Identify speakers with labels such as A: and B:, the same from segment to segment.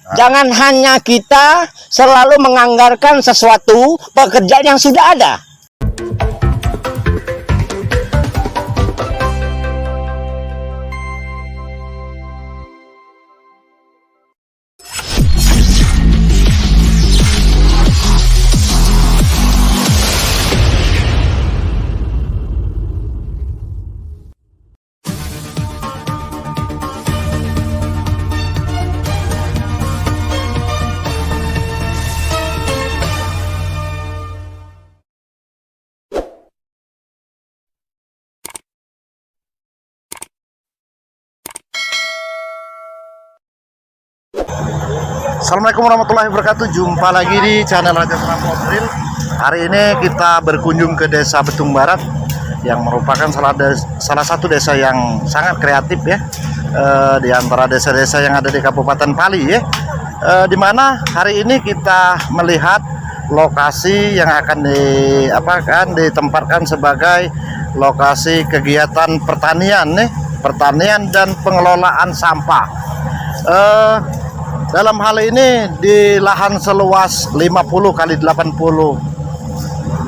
A: Jangan hanya kita selalu menganggarkan sesuatu pekerjaan yang sudah ada.
B: Assalamualaikum warahmatullahi wabarakatuh. Jumpa lagi di channel Raja Serampo Drill. Hari ini kita berkunjung ke Desa Betung Barat yang merupakan salah satu desa yang sangat kreatif ya, di antara desa-desa yang ada di Kabupaten Pali ya. Dimana hari ini kita melihat lokasi yang akan ditempatkan sebagai lokasi kegiatan pertanian nih, pertanian dan pengelolaan sampah. Dalam hal ini di lahan seluas 50 kali 80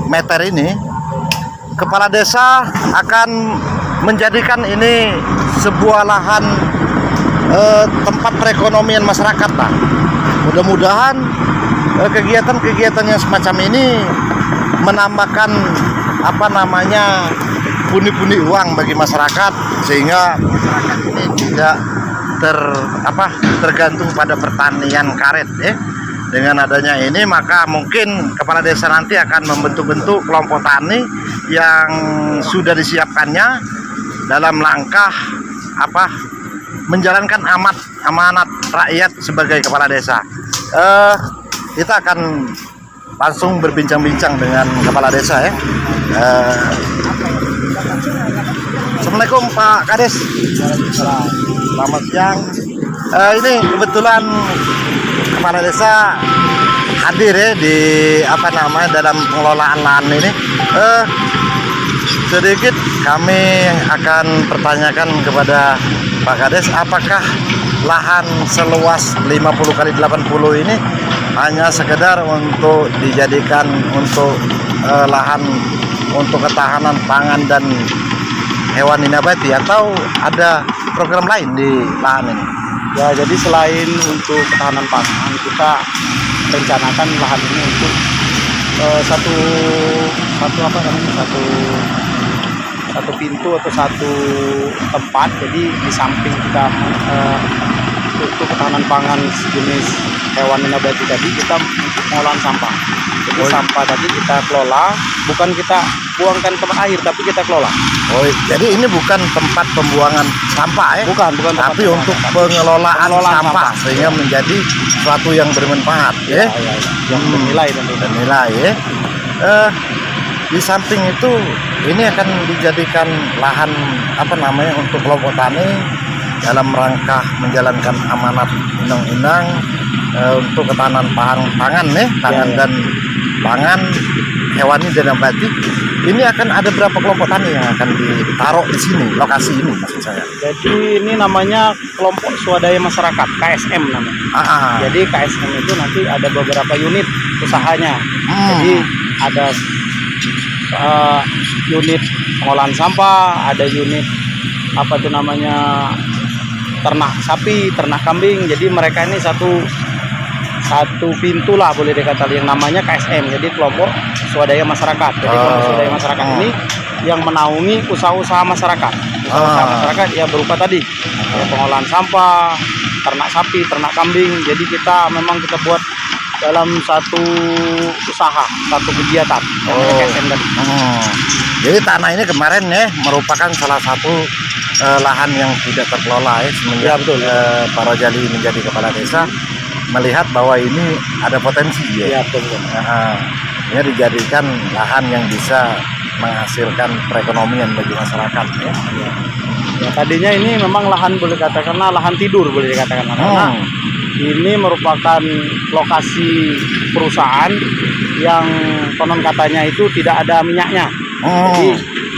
B: meter ini, kepala desa akan menjadikan ini sebuah lahan tempat perekonomian masyarakat lah. Mudah-mudahan kegiatan-kegiatan yang semacam ini menambahkan pundi-pundi uang bagi masyarakat, sehingga masyarakat ini tidak tergantung pada pertanian karet ya. Dengan adanya ini maka mungkin kepala desa nanti akan membentuk kelompok tani yang sudah disiapkannya dalam langkah menjalankan amanat rakyat sebagai kepala desa. Kita akan langsung berbincang-bincang dengan kepala desa ya. Assalamualaikum Pak Kades. Selamat siang. Ini kebetulan kepala desa hadir ya di dalam pengelolaan lahan ini. Sedikit kami akan pertanyakan kepada Pak Kades, apakah lahan seluas 50 kali 80 ini hanya sekedar untuk dijadikan untuk lahan untuk ketahanan pangan dan hewan nabati, atau ada program lain di lahan ini?
C: Ya, jadi selain untuk ketahanan pangan, kita rencanakan lahan ini untuk satu pintu atau satu tempat. Jadi di samping kita untuk ketahanan pangan sejenis hewan nabati tadi, kita untuk pengolahan sampah. Jadi sampah tadi kita kelola, bukan kita buangkan ke air, tapi kita kelola.
B: Oh, jadi ini bukan tempat pembuangan sampah ya?
C: Bukan
B: tapi untuk pengelolaan sampah, sehingga menjadi sesuatu yang bermanfaat ya.
C: Yang bernilai tentu.
B: Bernilai ya. Di samping itu ini akan dijadikan lahan untuk kelompok tani dalam rangka menjalankan amanat undang-undang untuk ketahanan pangan nih, dan pangan hewani dan nabati. Ini akan ada berapa kelompok tani yang akan ditaruh di sini, lokasi ini maksud saya?
C: Jadi ini namanya kelompok swadaya masyarakat, KSM namanya. Jadi KSM itu nanti ada beberapa unit usahanya. Jadi ada unit pengolahan sampah, ada unit ternak sapi, ternak kambing. Jadi mereka ini satu pintu lah boleh dikatakan, yang namanya KSM. Jadi kelompok swadaya masyarakat. Jadi kelompok swadaya masyarakat ini yang menaungi usaha-usaha masyarakat. Usaha-usaha masyarakat ya berupa tadi ya, pengolahan sampah, ternak sapi, ternak kambing. Jadi kita buat dalam satu usaha, satu kegiatan. KSM tadi.
B: Jadi tanah ini kemarin ya merupakan salah satu lahan yang tidak terkelola ya, semenjak Pak Rojali menjadi kepala desa, melihat bahwa ini ada potensi ya. Ini dijadikan lahan yang bisa menghasilkan perekonomian bagi masyarakat ya.
C: Ya, tadinya ini memang lahan boleh katakanlah lahan tidur boleh dikatakan, karena ini merupakan lokasi perusahaan yang konon katanya itu tidak ada minyaknya. Jadi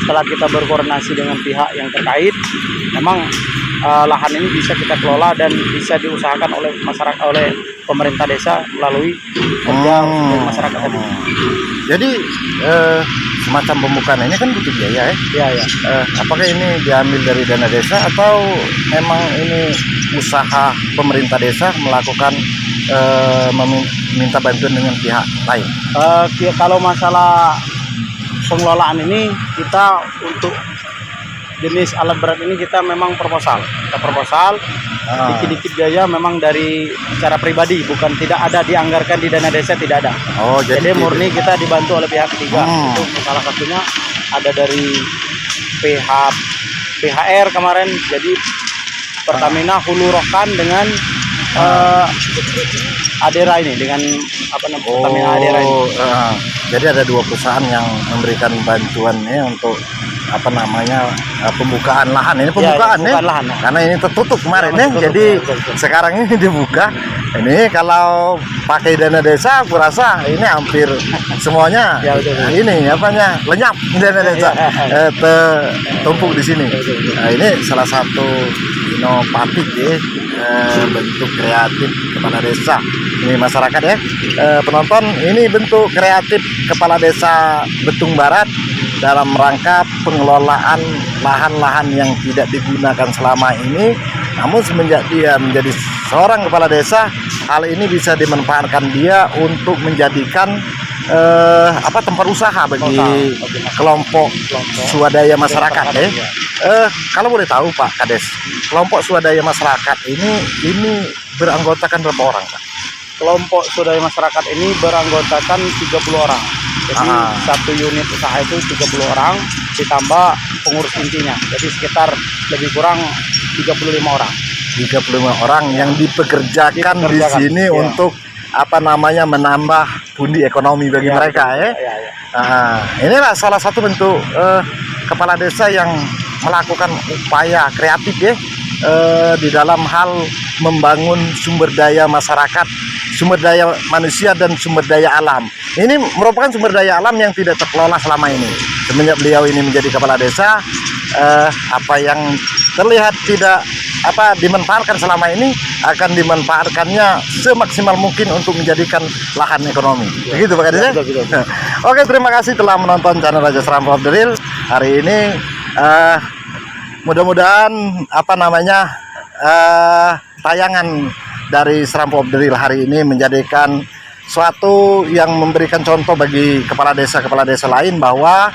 C: setelah kita berkoordinasi dengan pihak yang terkait, memang lahan ini bisa kita kelola dan bisa diusahakan oleh masyarakat, oleh pemerintah desa melalui kerja masyarakat tadi.
B: Jadi semacam pembukaan ini kan butuh biaya ya.
C: Iya, ya.
B: Apakah ini diambil dari dana desa atau memang ini usaha pemerintah desa melakukan meminta bantuan dengan pihak lain?
C: Kalau masalah pengelolaan ini, kita untuk jenis alat berat ini kita memang proposal. Kita proposal, dikit-dikit biaya memang dari secara pribadi, bukan tidak ada dianggarkan di dana desa, tidak ada.
B: Oh,
C: Jadi murni kita dibantu oleh pihak ketiga. Itu salah satunya ada dari PHR kemarin. Jadi Pertamina Hulu Rokan dengan Adera ini, dengan apa namanya, Pertamina Adera ini.
B: Jadi ada dua perusahaan yang memberikan bantuan untuk apa namanya pembukaan lahan. Ini pembukaan
C: pembukaan lahan.
B: Karena ini tertutup kemarin
C: Tertutup,
B: jadi
C: betul.
B: sekarang ini dibuka. Ini kalau pakai dana desa, aku rasa ini hampir semuanya
C: betul.
B: ini apanya lenyap dana desa tertumpuk di sini. Nah, ini salah satu inovatif ya, bentuk kreatif kepala desa. Ini masyarakat ya, penonton, ini bentuk kreatif kepala desa Betung Barat dalam rangka pengelolaan lahan-lahan yang tidak digunakan selama ini. Namun semenjak dia menjadi seorang kepala desa, hal ini bisa dimanfaatkan dia untuk menjadikan tempat usaha bagi kelompok swadaya masyarakat ya. Kalau boleh tahu Pak Kades, kelompok swadaya masyarakat ini beranggotakan berapa orang Pak?
C: Kelompok swadaya masyarakat ini beranggotakan 30 orang. Jadi satu unit usaha itu 30 orang ditambah pengurus intinya. Jadi sekitar lebih kurang 35 orang.
B: 35 orang yang dipekerjakan di sini untuk apa namanya menambah pundi ekonomi bagi mereka ya. Inilah salah satu bentuk kepala desa yang melakukan upaya kreatif ya di dalam hal membangun sumber daya masyarakat, sumber daya manusia dan sumber daya alam. Ini merupakan sumber daya alam yang tidak terkelola selama ini. Semenjak beliau ini menjadi kepala desa, apa yang terlihat tidak dimanfaatkan selama ini akan dimanfaatkannya semaksimal mungkin untuk menjadikan lahan ekonomi. Begitu Pak Kades? Oke, terima kasih telah menonton channel Raja Serampo of the Real hari ini. Mudah-mudahan tayangan dari Serampo of the Real hari ini menjadikan suatu yang memberikan contoh bagi kepala desa lain bahwa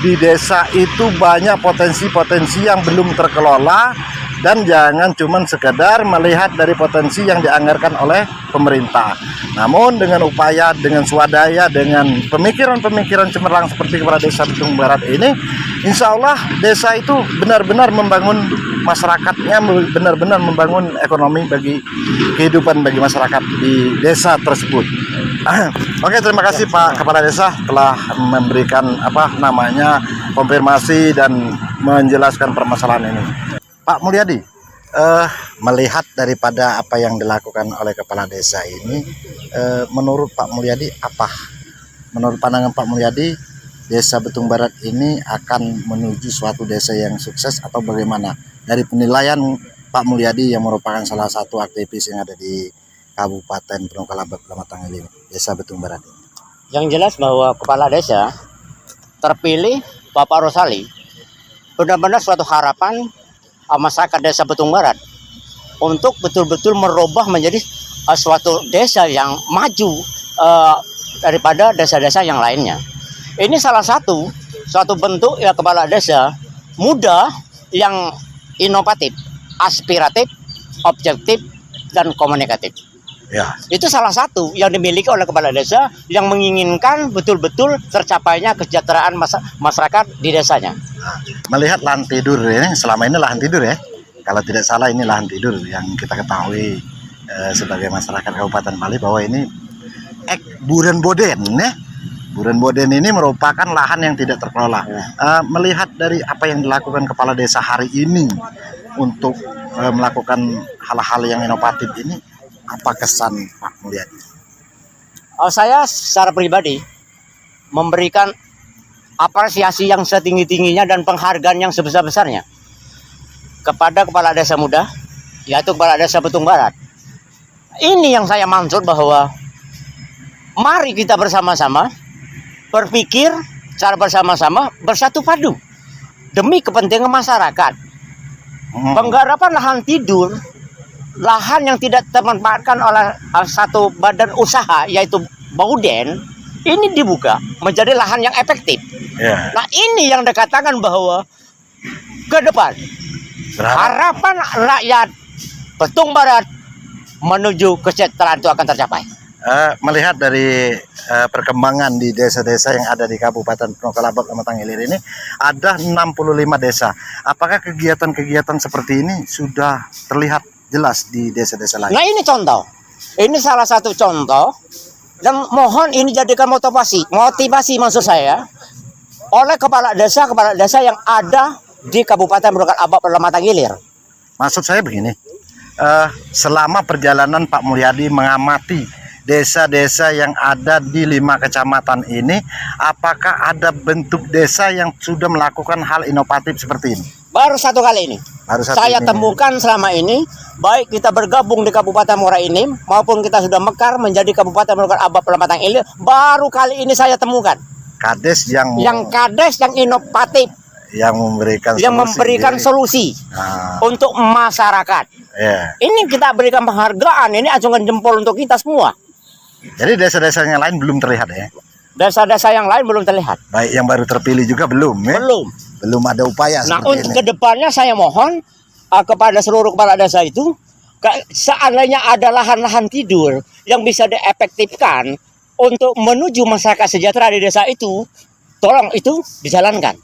B: di desa itu banyak potensi-potensi yang belum terkelola, dan jangan cuma sekedar melihat dari potensi yang dianggarkan oleh pemerintah. Namun dengan upaya, dengan swadaya, dengan pemikiran-pemikiran cemerlang seperti kepala desa Betung Barat ini, insya Allah desa itu benar-benar membangun masyarakatnya, benar-benar membangun ekonomi bagi kehidupan bagi masyarakat di desa tersebut. Oke, terima kasih Pak Kepala Desa telah memberikan konfirmasi dan menjelaskan permasalahan ini. Pak Mulyadi, melihat daripada apa yang dilakukan oleh kepala desa ini, menurut Pak Mulyadi menurut pandangan Pak Mulyadi, desa Betung Barat ini akan menuju suatu desa yang sukses atau bagaimana? Dari penilaian Pak Mulyadi yang merupakan salah satu aktivis yang ada di Kabupaten Penuh Kalabat, Kecamatan Ilim, desa Betung Barat ini.
A: Yang jelas bahwa kepala desa terpilih Bapak Rosali benar-benar suatu harapan masyarakat desa Betung Barat untuk betul-betul merubah menjadi suatu desa yang maju daripada desa-desa yang lainnya. Ini salah satu bentuk ya kepala desa muda yang inovatif, aspiratif, objektif, dan komunikatif.
B: Ya.
A: Itu salah satu yang dimiliki oleh kepala desa yang menginginkan betul-betul tercapainya kesejahteraan masyarakat di desanya.
B: Melihat lahan tidur ini, selama ini lahan tidur ya, kalau tidak salah ini lahan tidur yang kita ketahui sebagai masyarakat Kabupaten Bali bahwa ini Buren Boden ya. Buren Boden ini merupakan lahan yang tidak terkelola. Melihat dari apa yang dilakukan kepala desa hari ini untuk melakukan hal-hal yang inovatif ini, apa kesan Pak Mulyadi?
A: Saya secara pribadi memberikan apresiasi yang setinggi-tingginya dan penghargaan yang sebesar-besarnya kepada kepala desa muda, yaitu kepala desa Betung Barat. Ini yang saya maksud bahwa mari kita bersama-sama berpikir secara bersama-sama bersatu padu demi kepentingan masyarakat. Penggarapan lahan tidur, lahan yang tidak termanfaatkan oleh satu badan usaha yaitu Bauden, ini dibuka menjadi lahan yang efektif.
B: Ya.
A: Nah ini yang dikatakan bahwa ke depan harapan rakyat Betung Barat menuju kesejahteraan itu akan tercapai.
B: Melihat dari perkembangan di desa-desa yang ada di Kabupaten Penokalabat Lamatang Ilir ini ada 65 desa. Apakah kegiatan-kegiatan seperti ini sudah terlihat jelas di desa-desa lain?
A: Nah ini contoh, ini salah satu contoh dan mohon ini jadikan motivasi maksud saya oleh kepala desa yang ada di Kabupaten Penokalabat Lamatang Ilir.
B: Maksud saya begini, selama perjalanan Pak Mulyadi mengamati desa-desa yang ada di 5 kecamatan ini, apakah ada bentuk desa yang sudah melakukan hal inovatif seperti ini?
A: Baru satu kali ini. Saya temukan selama ini, baik kita bergabung di Kabupaten Muara Enim maupun kita sudah mekar menjadi Kabupaten Penokalabat Lamatang Ilir, baru kali ini saya temukan.
B: Kades yang
A: kades yang inovatif,
B: yang memberikan
A: solusi untuk masyarakat.
B: Yeah.
A: Ini kita berikan penghargaan, ini acungan jempol untuk kita semua.
B: Jadi desa-desa yang lain belum terlihat ya?
A: Desa-desa yang lain belum terlihat.
B: Baik yang baru terpilih juga belum ya? Belum ada upaya
A: nah,
B: seperti ini.
A: Nah, kedepannya saya mohon kepada seluruh kepala desa itu, seandainya ada lahan-lahan tidur yang bisa diefektifkan untuk menuju masyarakat sejahtera di desa itu, tolong itu dijalankan.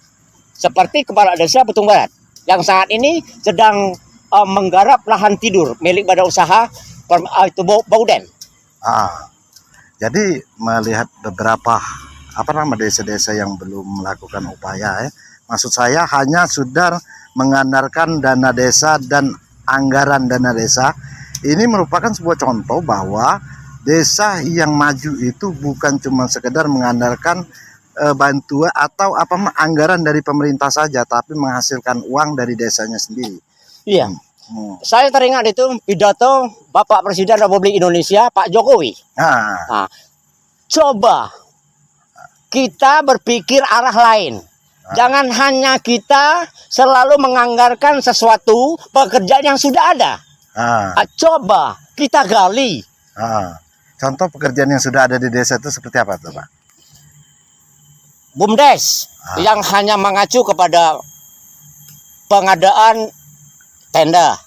A: Seperti kepala desa Betung Barat yang saat ini sedang menggarap lahan tidur milik badan usaha itu Bauden.
B: Jadi melihat beberapa desa-desa yang belum melakukan upaya ya. Maksud saya hanya sudah mengandalkan dana desa dan anggaran dana desa. Ini merupakan sebuah contoh bahwa desa yang maju itu bukan cuma sekedar mengandalkan bantuan atau anggaran dari pemerintah saja, tapi menghasilkan uang dari desanya sendiri.
A: Iya. Saya teringat itu pidato Bapak Presiden Republik Indonesia Pak Jokowi. Nah, coba kita berpikir arah lain. Jangan hanya kita selalu menganggarkan sesuatu pekerjaan yang sudah ada. Coba kita gali.
B: Contoh pekerjaan yang sudah ada di desa itu seperti apa tuh Pak?
A: BUMDes yang hanya mengacu kepada pengadaan tenda.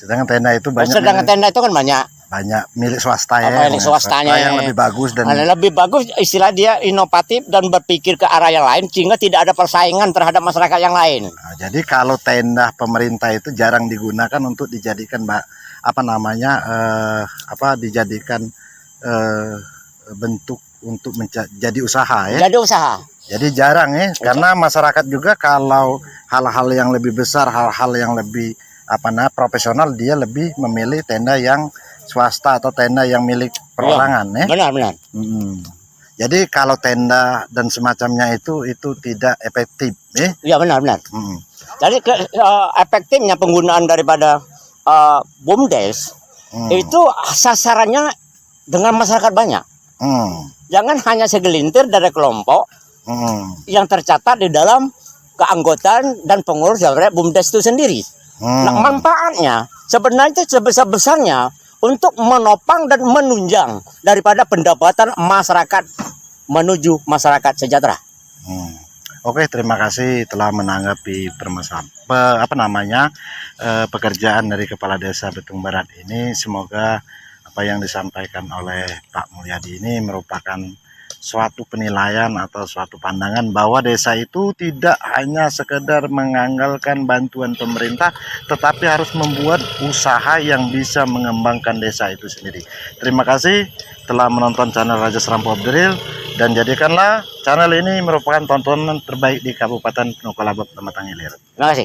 B: Sedangkan tenda itu banyak.
A: Tenda itu kan banyak
B: milik swasta ya.
A: Milik swastanya
B: yang lebih bagus dan
A: lebih bagus, istilah dia inovatif dan berpikir ke arah yang lain sehingga tidak ada persaingan terhadap masyarakat yang lain.
B: Jadi kalau tenda pemerintah itu jarang digunakan untuk dijadikan dijadikan bentuk untuk jadi usaha ya.
A: Jadi usaha.
B: Jadi jarang ya, karena masyarakat juga kalau hal-hal yang lebih besar, hal-hal yang lebih profesional, dia lebih memilih tenda yang swasta atau tenda yang milik perorangan ya.
A: Benar.
B: Jadi kalau tenda dan semacamnya itu tidak efektif ya.
A: Iya benar. Jadi efektifnya penggunaan daripada BUMDes itu sasarannya dengan masyarakat banyak. Jangan hanya segelintir dari kelompok yang tercatat di dalam keanggotaan dan pengurus dari BUMDes itu sendiri. Nah, manfaatnya sebenarnya itu sebesar-besarnya untuk menopang dan menunjang daripada pendapatan masyarakat menuju masyarakat sejahtera.
B: Oke, terima kasih telah menanggapi pekerjaan dari Kepala Desa Betung Barat ini. Semoga apa yang disampaikan oleh Pak Mulyadi ini merupakan suatu penilaian atau suatu pandangan bahwa desa itu tidak hanya sekedar mengandalkan bantuan pemerintah, tetapi harus membuat usaha yang bisa mengembangkan desa itu sendiri. Terima kasih telah menonton channel Raja Serampu Abduril, dan jadikanlah channel ini merupakan tontonan terbaik di Kabupaten Penokalabat Lamatang Ilir.
A: Terima kasih.